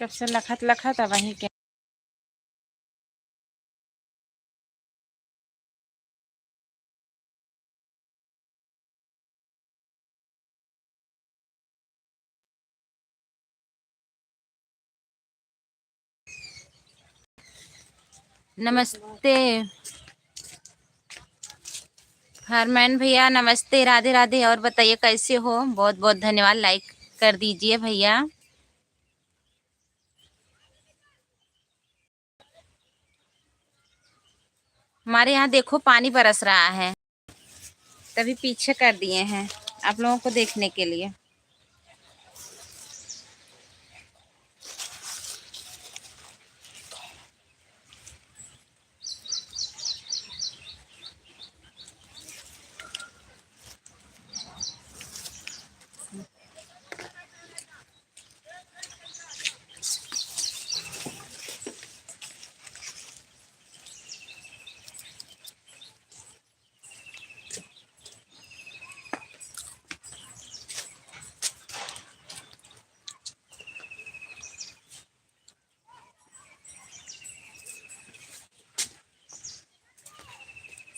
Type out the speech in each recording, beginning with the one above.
कब से लखत लखत अब वहीं के। नमस्ते हरमैन भैया, नमस्ते, राधे राधे। और बताइए कैसे हो? बहुत बहुत धन्यवाद, लाइक कर दीजिए भैया। हमारे यहाँ देखो पानी बरस रहा है, तभी पीछे कर दिए हैं आप लोगों को देखने के लिए।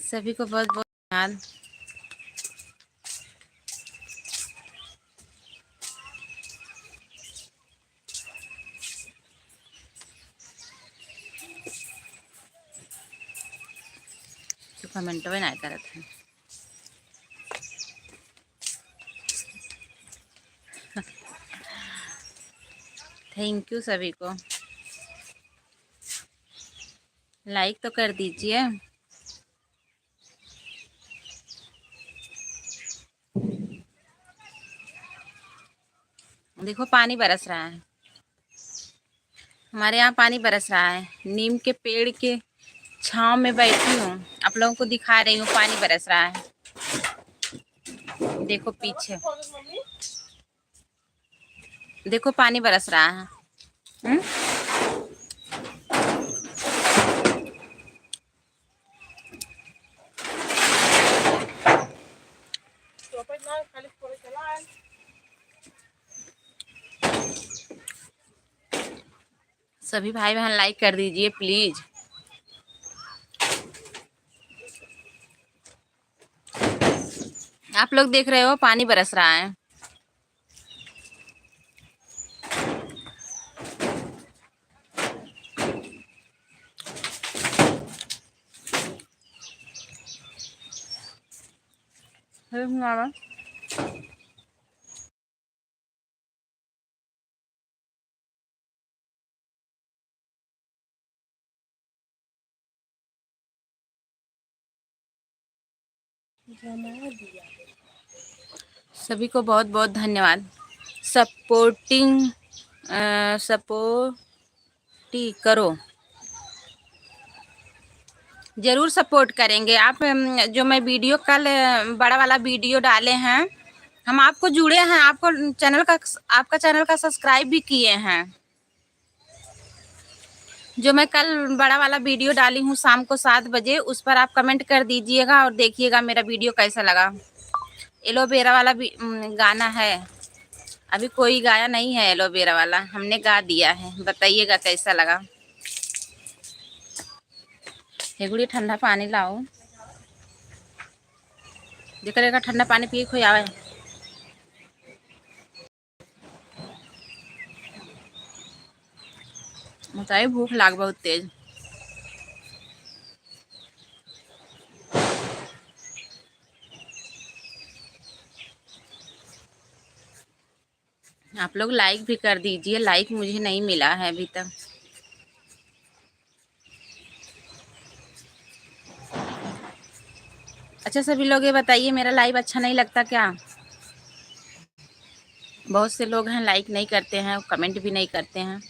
सभी को बहुत बहुत धन्यवाद। तो कमेंट में ना करत है। थैंक यू सभी को, लाइक तो कर दीजिए। देखो पानी बरस रहा है, हमारे यहाँ पानी बरस रहा है। नीम के पेड़ के छांव में बैठी हूँ, आप लोगों को दिखा रही हूँ, पानी बरस रहा है। देखो पीछे, देखो पानी बरस रहा है। सभी भाई बहन लाइक कर दीजिए प्लीज। आप लोग देख रहे हो पानी बरस रहा है। सभी को बहुत बहुत धन्यवाद। सपोर्टी करो, जरूर सपोर्ट करेंगे आप। जो मैं वीडियो कल बड़ा वाला वीडियो डाले हैं, हम आपको जुड़े हैं, आपका चैनल का सब्सक्राइब भी किए हैं। जो मैं कल बड़ा वाला वीडियो डाली हूँ शाम को 7 बजे, उस पर आप कमेंट कर दीजिएगा और देखिएगा मेरा वीडियो कैसा लगा। एलोवेरा वाला भी गाना है, अभी कोई गाया नहीं है एलोवेरा वाला, हमने गा दिया है। बताइएगा कैसा लगा। हे गुड़ी ठंडा पानी लाओ, जेकर ठंडा पानी पिए कोई आवे। मुझे भूख लाग बहुत तेज। आप लोग लाइक भी कर दीजिए, लाइक मुझे नहीं मिला है अभी तक। अच्छा सभी लोग ये बताइए, मेरा लाइव अच्छा नहीं लगता क्या? बहुत से लोग हैं लाइक नहीं करते हैं, कमेंट भी नहीं करते हैं।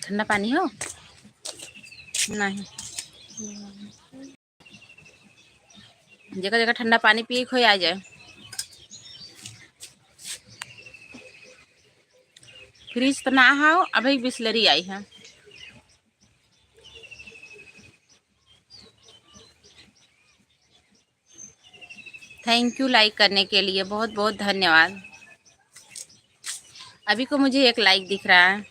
ठंडा पानी हो? नहीं, जगह जगह ठंडा पानी पिए खोई आ जाए। फ्रिज तो ना हो, अभी बिस्लरी आई है। थैंक यू लाइक करने के लिए, बहुत बहुत धन्यवाद। अभी को मुझे एक लाइक दिख रहा है।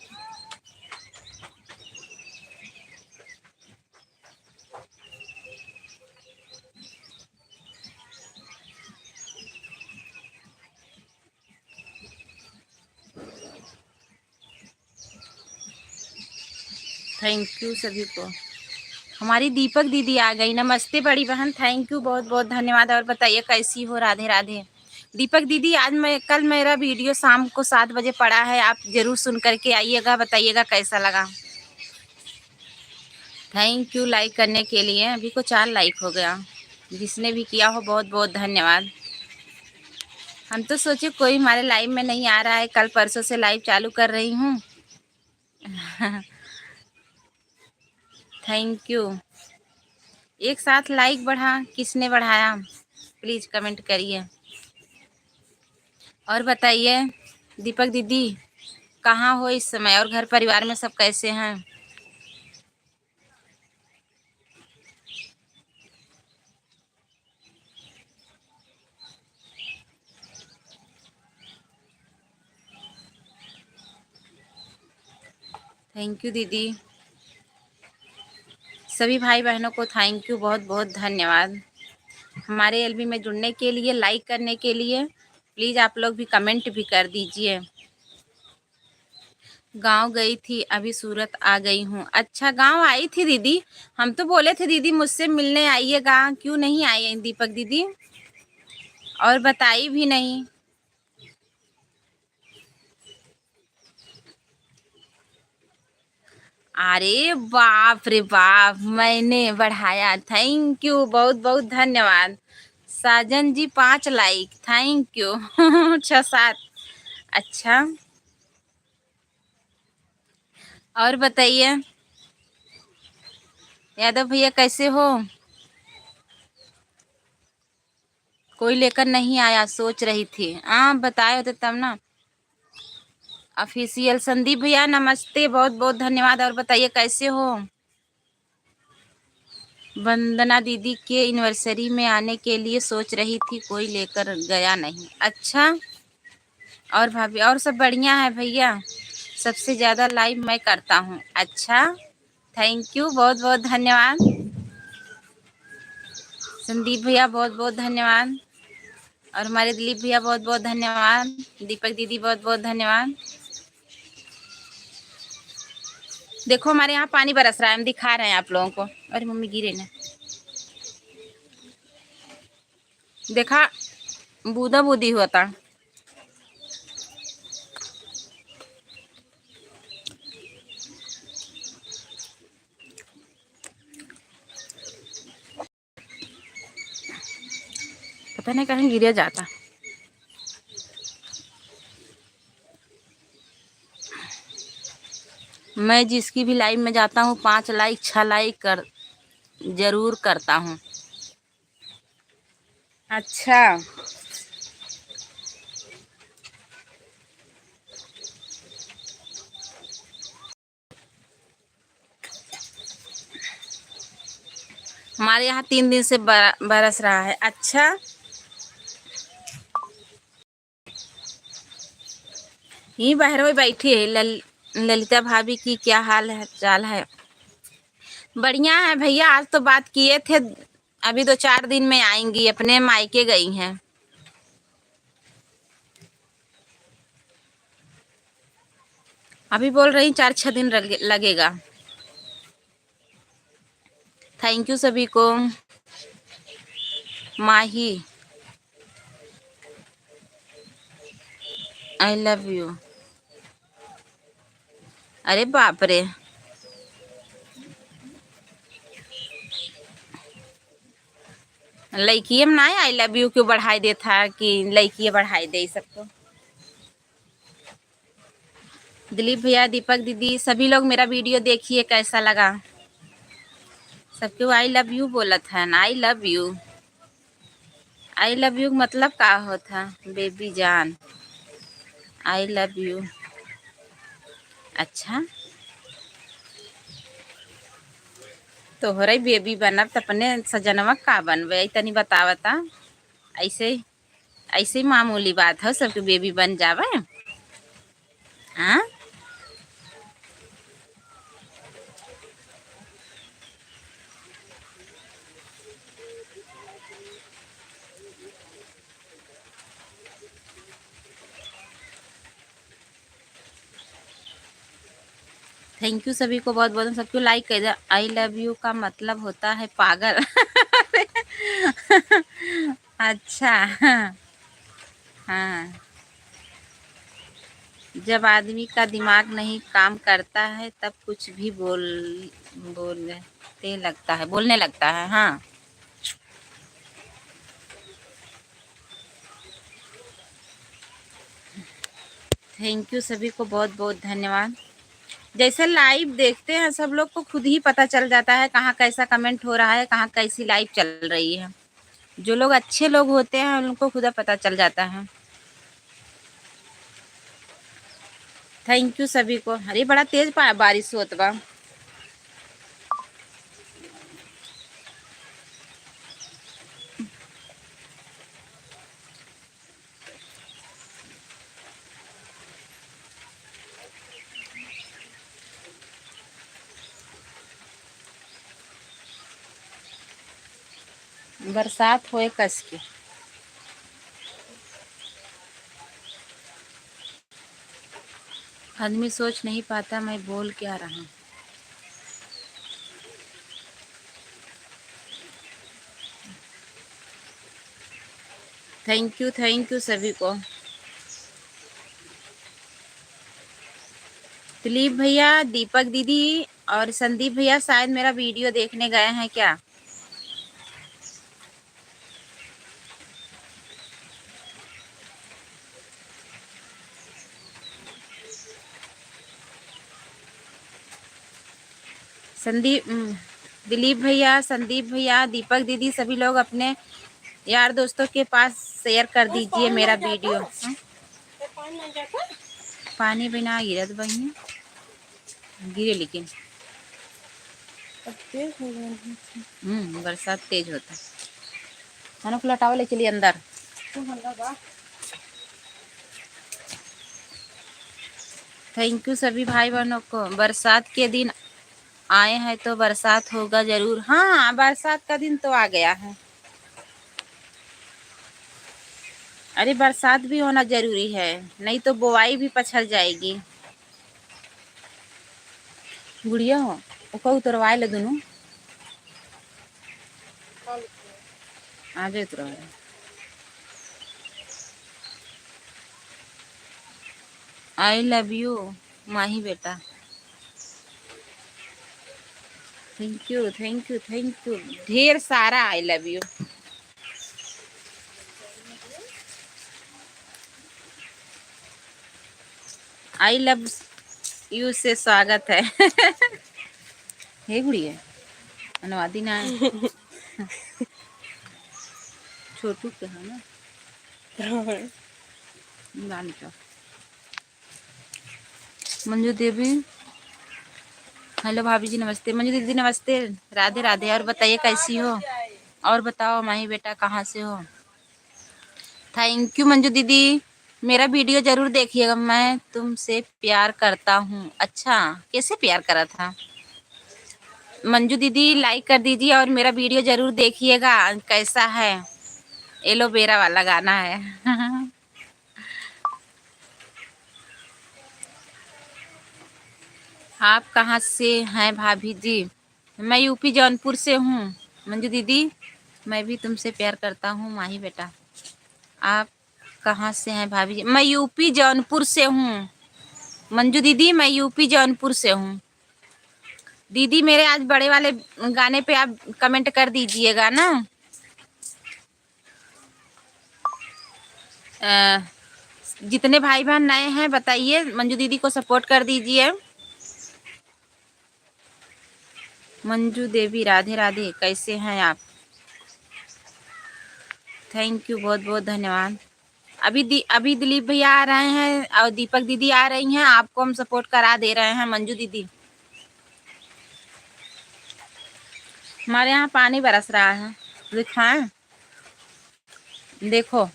थैंक यू सभी को। हमारी दीपक दीदी आ गई। नमस्ते बड़ी बहन, थैंक यू, बहुत बहुत धन्यवाद। और बताइए कैसी हो? राधे राधे। दीपक दीदी, आज मैं कल मेरा वीडियो शाम को 7 बजे पड़ा है, आप जरूर सुन करके आइएगा, बताइएगा कैसा लगा। थैंक यू लाइक करने के लिए। अभी को 4 लाइक हो गया। जिसने भी किया हो बहुत बहुत धन्यवाद। हम तो सोचे कोई हमारे लाइव में नहीं आ रहा है, कल परसों से लाइव चालू कर रही हूँ। Thank you. एक साथ लाइक बढ़ा, किसने बढ़ाया? प्लीज़ कमेंट करिए। और बताइए दीपक दीदी कहाँ हो इस समय, और घर परिवार में सब कैसे हैं? थैंक यू दीदी। सभी भाई बहनों को थैंक यू, बहुत बहुत धन्यवाद हमारे एलबी में जुड़ने के लिए, लाइक करने के लिए। प्लीज़ आप लोग भी कमेंट भी कर दीजिए। गांव गई थी, अभी सूरत आ गई हूँ। अच्छा, गांव आई थी दीदी? हम तो बोले थे दीदी मुझसे मिलने आइएगा, क्यों नहीं आई दीपक दीदी? और बताई भी नहीं। अरे बाप रे बाप, मैंने बढ़ाया, थैंक यू, बहुत बहुत धन्यवाद। साजन जी 5 लाइक, थैंक यू। 6-7। अच्छा, और बताइए यादव भैया कैसे हो? कोई लेकर नहीं आया, सोच रही थी। हाँ बताए होते तब ना। ऑफिशियल संदीप भैया नमस्ते, बहुत बहुत धन्यवाद। और बताइए कैसे हो? वंदना दीदी के एनिवर्सरी में आने के लिए सोच रही थी, कोई लेकर गया नहीं। अच्छा, और भाभी और सब बढ़िया है भैया? सबसे ज़्यादा लाइव मैं करता हूँ। अच्छा, थैंक यू, बहुत बहुत धन्यवाद। संदीप भैया बहुत बहुत धन्यवाद। और हमारे दिलीप भैया बहुत बहुत धन्यवाद। दीपक दीदी बहुत बहुत धन्यवाद। देखो हमारे यहाँ पानी बरस रहा है, हम दिखा रहे हैं आप लोगों को। अरे मम्मी गिरे ना, देखा? बूंदा बूंदी हुआ था। पता नहीं कहीं गिर जाता। मैं जिसकी भी लाइव में जाता हूँ 5 लाइक 6 लाइक जरूर करता हूँ। अच्छा, हमारे यहाँ 3 दिन से बरस रहा है। अच्छा, यही बाहर में बैठी है। ललिता भाभी की क्या हाल है, चाल है? बढ़िया है भैया, आज तो बात किए थे। अभी 2-4 दिन में आएंगी, अपने मायके गई हैं। अभी बोल रही 4-6 दिन लगेगा। थैंक यू सभी को। माही, आई लव यू। अरे बाप रे, लड़की ना आई लव यू क्यों बढ़ाई दे था कि लड़की बढ़ाई दे सबको। दिलीप भैया, दीपक दीदी, सभी लोग मेरा वीडियो देखिए, कैसा लगा? सबको आई लव यू बोला था ना, I love you. I love you मतलब का होता? बेबी जान, आई लव यू। अच्छा, तोहरे बेबी बनब त अपने सजनवा का बनबे, तनी बतावता। ऐसे ऐसे ही मामूली बात है, सबके बेबी बन जावे। हाँ, थैंक यू सभी को बहुत बहुत, सबको लाइक कर दे। आई लव यू का मतलब होता है पागल। अच्छा, हाँ, जब आदमी का दिमाग नहीं काम करता है तब कुछ भी बोलने लगता है। हाँ, थैंक यू सभी को बहुत बहुत धन्यवाद। जैसे लाइव देखते हैं सब लोग को खुद ही पता चल जाता है कहाँ कैसा कमेंट हो रहा है, कहाँ कैसी लाइव चल रही है। जो लोग अच्छे लोग होते हैं उनको खुद पता चल जाता है। थैंक यू सभी को। अरे बड़ा तेज बारिश होत बा। बरसात होए कस के। आदमी सोच नहीं पाता मैं बोल क्या रहा हूँ। थैंक यू सभी को। दिलीप भैया, दीपक दीदी और संदीप भैया शायद मेरा वीडियो देखने गए हैं क्या? संदीप दिलीप भैया, संदीप भैया, दीपक दीदी सभी लोग अपने यार दोस्तों के पास शेयर कर दीजिए मेरा वीडियो। पानी बिना गिरत बही गिरे, लेकिन बरसात तेज होता है ना। खुला ले चलिए अंदर। थैंक यू सभी भाई बहनों को। बरसात के दिन आए हैं तो बरसात होगा जरूर। हाँ, बरसात का दिन तो आ गया है। अरे बरसात भी होना जरूरी है, नहीं तो बुआई भी पछल जाएगी। गुड़िया हो ओका उतरवाए ले दोनों आ जाए उतरवा। आई लव यू माही बेटा। थैंक यू ढेर सारा I love you. I love you से स्वागत है। हे गुड़िया अनुवादी ना है। छोटू के है ना। मंजू देवी, हेलो भाभी जी नमस्ते। मंजू दीदी नमस्ते, राधे राधे। और बताइए कैसी हो? और बताओ माही बेटा कहाँ से हो? थैंक यू मंजू दीदी। मेरा वीडियो जरूर देखिएगा, मैं तुमसे प्यार करता हूँ। अच्छा, कैसे प्यार करा था? मंजू दीदी लाइक कर दीजिए और मेरा वीडियो जरूर देखिएगा। कैसा है? एलोवेरा वाला गाना है। आप कहाँ से हैं भाभी जी? मैं यूपी जौनपुर से हूँ। मंजू दीदी मैं भी तुमसे प्यार करता हूँ माही बेटा। आप कहाँ से हैं भाभी जी? मैं यूपी जौनपुर से हूँ। मंजू दीदी मैं यूपी जौनपुर से हूँ। दीदी मेरे आज बड़े वाले गाने पे आप कमेंट कर दीजिएगा ना। जितने भाई बहन नए हैं बताइए, मंजू दीदी को सपोर्ट कर दीजिए। मंजू देवी राधे राधे, कैसे हैं आप? थैंक यू बहुत बहुत धन्यवाद। अभी दिलीप भैया आ रहे हैं और दीपक दीदी आ रही हैं, आपको हम सपोर्ट करा दे रहे हैं। मंजू दीदी हमारे यहाँ पानी बरस रहा है, दिखाएं? देखो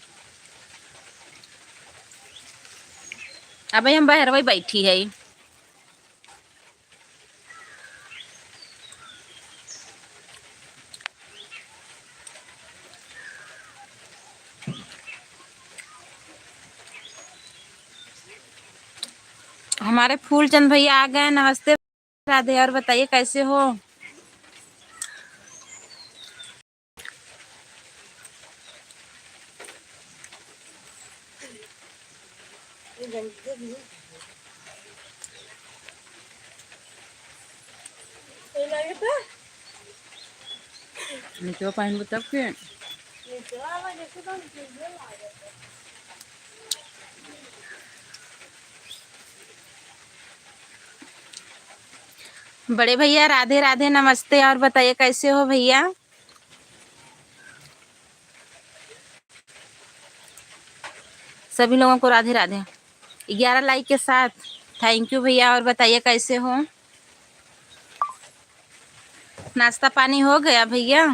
अब हम बाहर वही बैठी है। हमारे फूलचंद भैया आ गए। नमस्ते राधे, और बताइए कैसे हो। नीचे पहन तब के बड़े भैया राधे राधे, नमस्ते, और बताइए कैसे हो भैया। सभी लोगों को राधे राधे। 11 लाइक के साथ थैंक यू भैया। और बताइए कैसे हो। नाश्ता पानी हो गया भैया।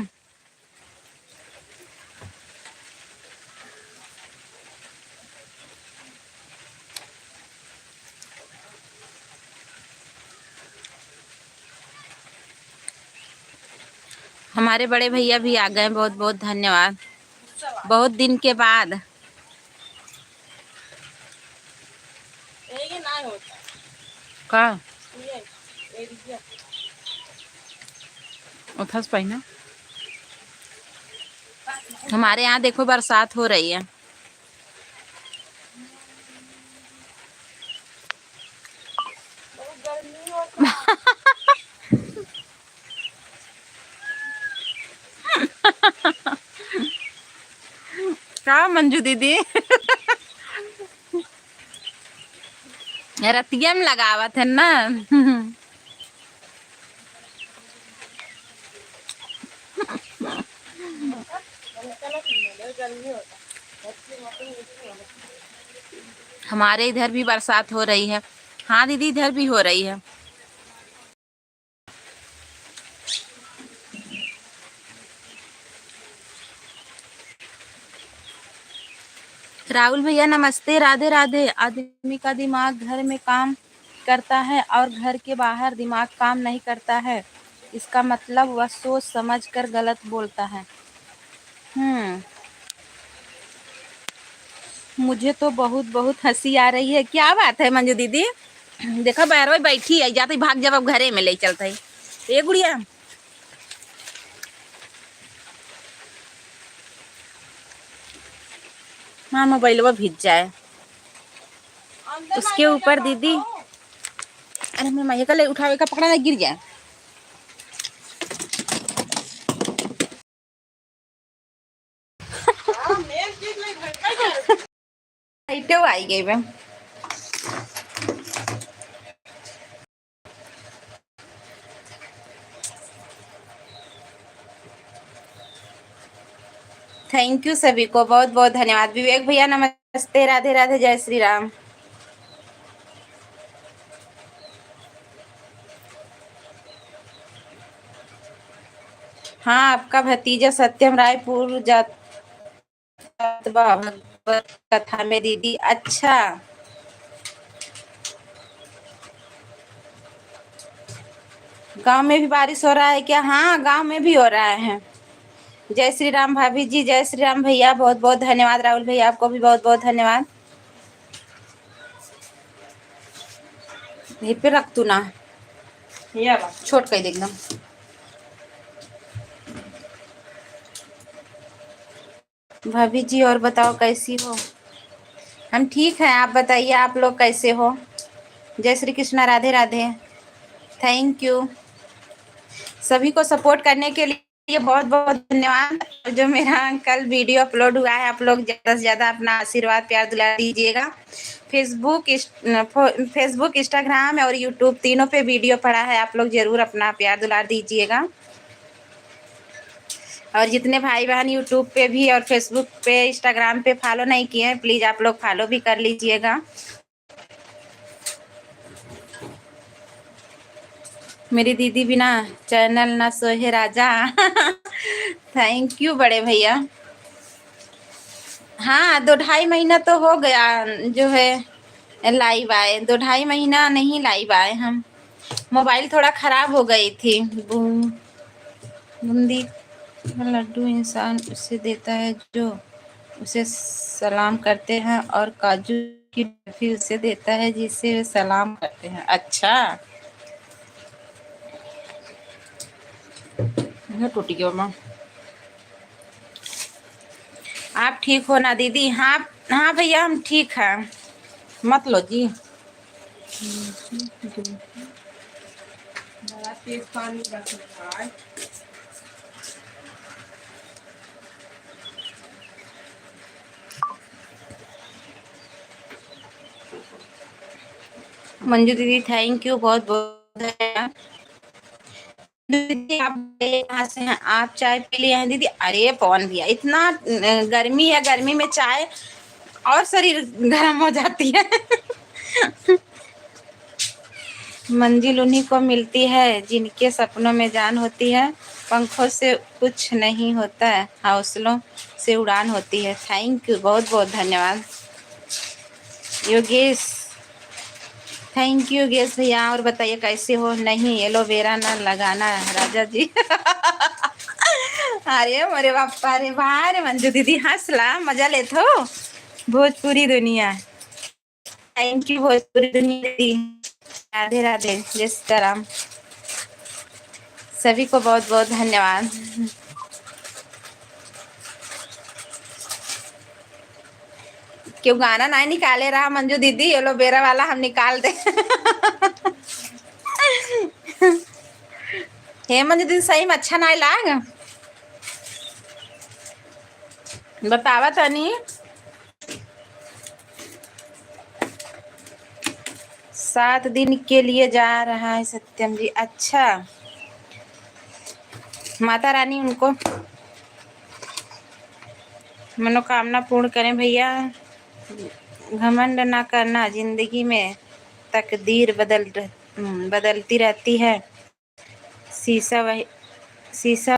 हमारे बड़े भैया भी आ गए, बहुत बहुत धन्यवाद, बहुत दिन के बाद। का उठस पहिना। हमारे यहाँ देखो बरसात हो रही है। का मंजू दीदी रतिया में लगावत है ना। हमारे इधर भी बरसात हो रही है। हाँ दीदी इधर भी हो रही है। राहुल भैया नमस्ते, राधे राधे। आदमी का दिमाग घर में काम करता है और घर के बाहर दिमाग काम नहीं करता है, इसका मतलब वह सोच समझ कर गलत बोलता है। मुझे तो बहुत बहुत हंसी आ रही है। क्या बात है मंजू दीदी। देखा बैरवा बैठी है, जाते भाग जब अब घरे में ले चलता है। ए गुड़िया हाँ मोबाइल भीज जाए उसके ऊपर दीदी। अरे मैं माही का ले उठावे का पकड़ा ना गिर जाए। आई गई मैं। थैंक यू सभी को, बहुत बहुत धन्यवाद। विवेक भैया नमस्ते, राधे राधे, जय श्री राम। हाँ आपका भतीजा सत्यम रायपुर जाता भगवत कथा में दीदी। अच्छा गांव में भी बारिश हो रहा है क्या। हाँ गांव में भी हो रहा है। जय श्री राम भाभी जी, जय श्री राम भैया, बहुत बहुत धन्यवाद। राहुल भैया आपको भी बहुत बहुत धन्यवाद। यहीं पे रख तू ना छोट कर एकदम। भाभी जी और बताओ कैसी हो। हम ठीक हैं, आप बताइए आप लोग कैसे हो। जय श्री कृष्णा, राधे राधे। थैंक यू सभी को सपोर्ट करने के लिए, बहुत बहुत धन्यवाद। जो मेरा कल वीडियो अपलोड हुआ है, आप लोग ज़्यादा से ज़्यादा अपना आशीर्वाद प्यार दुलार दीजिएगा। फेसबुक इंस्टाग्राम और यूट्यूब तीनों पे वीडियो पड़ा है, आप लोग ज़रूर अपना प्यार दुलार दीजिएगा। और जितने भाई बहन यूट्यूब पे भी और फेसबुक पे इंस्टाग्राम पे फॉलो नहीं किए हैं, प्लीज़ आप लोग फॉलो भी कर लीजिएगा। मेरी दीदी बिना चैनल ना सोहे राजा। थैंक यू बड़े भैया। हाँ 2 ढाई महीना तो हो गया जो है लाइव आए, 2 ढाई महीना नहीं लाइव आए हम। मोबाइल थोड़ा खराब हो गई थी। बूंदी का लड्डू इंसान उसे देता है जो उसे सलाम करते हैं, और काजू की बर्फी उसे देता है जिसे वे सलाम करते हैं। अच्छा, ये टूट गया माँ। आप ठीक हो ना दीदी? हाँ हाँ भैया हम ठीक हैं। मत लो जी। बड़ा तेज पानी बरस रहा है। मंजू दीदी थैंक यू, बहुत बहुत धन्यवाद। दीदी आप कहाँ से हैं? आप चाय पी लिए हैं दीदी? अरे पवन भैया इतना गर्मी है, गर्मी में चाय और शरीर गर्म हो जाती है। मंजिल उन्हीं को मिलती है जिनके सपनों में जान होती है। पंखों से कुछ नहीं होता है, हौसलों से उड़ान होती है। थैंक यू, बहुत बहुत धन्यवाद योगेश। थैंक यू योगेश भैया। और बताइए कैसे हो? नहीं एलोवेरा ना लगाना राजा जी। अरे मेरे बापा रे, वाह रे मंजू दीदी हंसला मजा लेते हो। भोजपुरी दुनिया, थैंक यू भोजपुरी दुनिया दीदी। राधे राधे, जय सीताराम। सभी को बहुत बहुत धन्यवाद। क्यों गाना नहीं निकाले रहा मंजू दीदी? एलोवेरा वाला हम निकाल दे। हे मंजू दीदी सही में अच्छा नहीं लाग? बतावा तनी। 7 दिन के लिए जा रहा है सत्यम जी। अच्छा, माता रानी उनको मनोकामना पूर्ण करें भैया। घमंड ना करना, जिंदगी में तकदीर बदलती रहती है। शीशा वही शीशा